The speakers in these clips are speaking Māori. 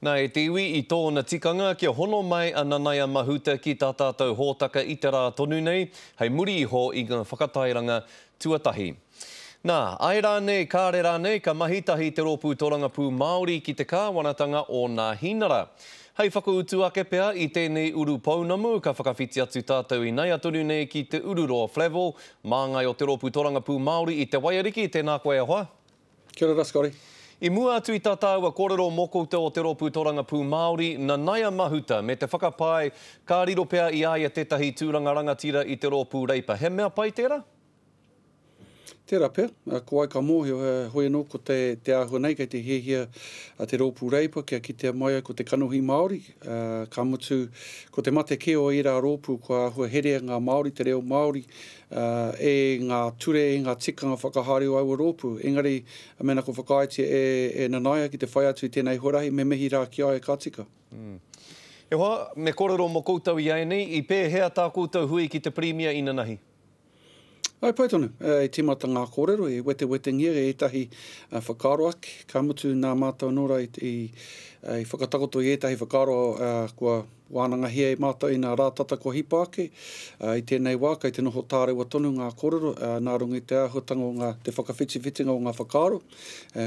Nā e te iwi I tōna tikanga kia hono mai a Nanaia Mahuta ki tā tātou hōtaka I te rā tonu nei, hei muri iho I ngā whakatairanga tuatahi. Nā, ai rānei, kāre rānei, ka mahitahi te rōpū tōrangapū Māori ki te kāwanatanga o ngā hinara. Hei whakautu ake pea I tēnei uru pounamu, ka whakawhiti atu tātou I nei atonu nei ki te ururoa Flavel, māngai o te rōpū tōrangapū Māori I te Wairiki, tēnā koe ahoa. Kia ora, Scotty. I mua atu I tā tāua kōrero mō koutou o te rōpū tōrangapū Māori, Nanaia Mahuta, me te whakapai, ka riro pea I aia tētahi tūranga rangatira I te rōpū reipa. He mea pai tērā? Tērā pea, ko ai ka mōhio hoi anō ko te āhua nei kei te hiehia te rōpū reipa, kia kitea mai ko te kanohi Māori, ka mutu ko te mate keo I rā rōpū ko āhua herea ngā Māori, te reo Māori, e ngā ture, e ngā tikanga whakahaere o aua rōpū. Engari, mena ko whakaaiti e Nanaia ki te whai atu I tēnei horahi, me mihi rā ki ai ka tika. E hoa, me kōrero mō koutou I ai nei, I pēhea tā koutou hui ki te Premier I Nanahi? Ai pai tonu, e timata ngā kōrero, e wete ngia, e etahi whakaro ake, ka mutu nā mātou nora I whakatakoto I etahi whakaro kua wānanga hia e mātou I nā rātata ko hipa ake, I tēnei wā, kei te noho tārewa tonu ngā kōrero, nā rungi te āhutanga o te whakawhitiwhitinga o ngā whakaro,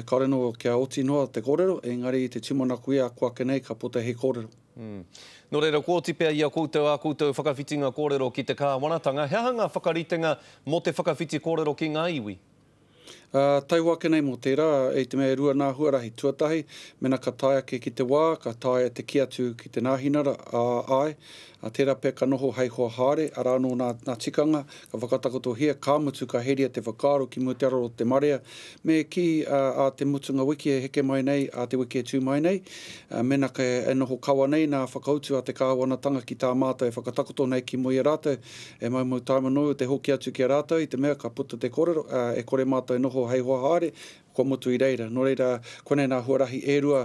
ka reno kia oti noa te kōrero, engari I te timonaku ia kua kenei ka puta he kōrero. Nō reira, kōti pia I a koutou whakawhitinga kōrero ki te kāwanatanga. Hea ngā whakaritenga mō te whakawhiti kōrero ki ngā iwi? Tai wake nei mō tērā, e te mea rua nā huarahi tuatahi, mena ka tae ake ki te wā, ka tae te ki atu ki te nāhinara ai, tērā pia ka noho hei hoa haere, ara anō nā tikanga, ka whakatakoto hia, ka mutu ka heria te whakaro ki Mutearo o te Marea, me ki a te mutunga wiki e heke mai nei, a te wiki e tū mai nei, mena ka e noho kawa nei nā whakautu a te kāwanatanga ki tā mātou e whakatakoto nei ki moi e rātou, e mai mau taimanoi te hoki atu ki a rātou, I te mea ka puta te kōrero, e kore mātou e noho hei hoa haere, ko mutu I reira. Nō reira, konei nā huarahi e rua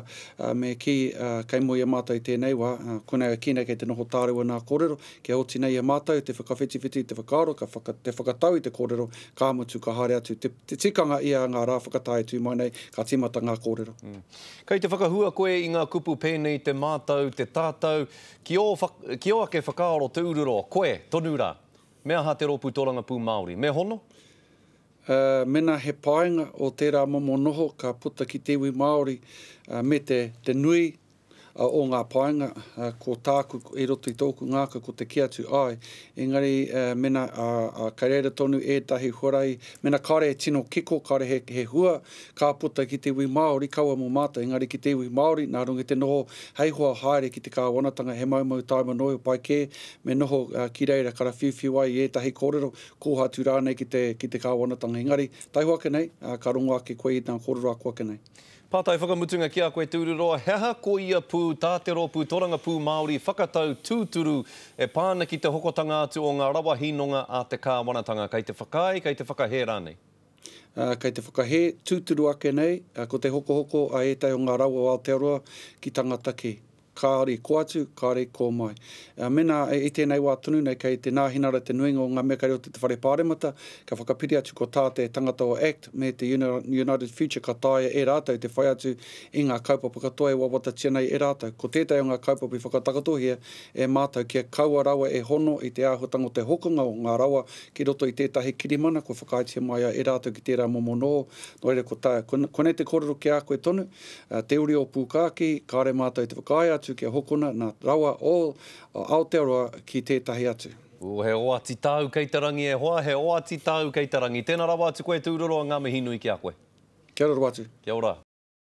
me ki kei moi a mātou I tēnei wā, konei kīnei kei te noho tārewa nā kōrero, kia oti nei a mātou, te whakawhitiwhiti te whakaro, te whakatau I te kōrero, ka mutu ka haere atu. Te tikanga I a ngā rā whakatae tū mai nei, ka timata ngā kōrero. Kei te whakahua koe I ngā kupu pēnei te mātou, te tātou, ki o ake whakaaro te ururoa, koe, tonu rā, mea ha te rōpū tōrangapū Māori, me hono? Mena he paenga o tērā momo noho ka puta ki te iwi Māori me te nui o ngā paenga ko tāku e roto I tōku ngāka ko te ki atu ai. Engari mena ka reira tonu ētahi huarai, mena kare tino kiko, kare he hua, ka puta ki te iwi Māori, kaua mō mātou, engari ki te iwi Māori, nā rungi te noho hei hoa haere ki te kāwanatanga, he maumau taimanoe o pai kē, me noho ki reira kara whiwhiu ai ētahi kōrero, ko hatu rānei ki te kāwanatanga. Engari, tai hoake nei, ka rongo ake koe I nā kōrero a koake nei. Pātai whakamutunga ki a koe tūruroa, heha ko ia pū tā te rōpū tōrangapū Māori whakatau tūturu e pāna ki te hokotanga atu o ngā rawa hinonga a te kāwanatanga. Kei te whakai, kei te whakahe rānei? Kei te whakahe tūturu ake nei, ko te hoko a ētai o ngā rawa o Aotearoa ki tangata ki. Kāri ko atu, kāri ko mai. Mena I tēnei wā tonu nei kei te nāhinara te nuinga o ngā mea kari o te whare pāremata, ka whakapiri atu ko tā te tangata o ACT me te United Future ka taia e rātou te whai atu I ngā kaupapa katoa e wawata tia nei e rātou. Ko tētai o ngā kaupapa I whakatakatohia e mātou kia kaua rawa e hono I te āhutanga o te hokunga o ngā rawa ki roto I tētahi kirimana, ko whakaitia mai e rātou ki tērā momo noho. Nō reira ko tā, konei te kōrero ki a koe tonu, te uri o pūkāki, kāre mātou te whakai atu kia hokona nā rawa o Aotearoa ki tētahi atu. He oati tāu kei te rangi e hoa, he oati tāu kei te rangi. Tēnā rawa atu koe tūroro a ngā mihi nui ki a koe. Kia ora watu. Kia ora.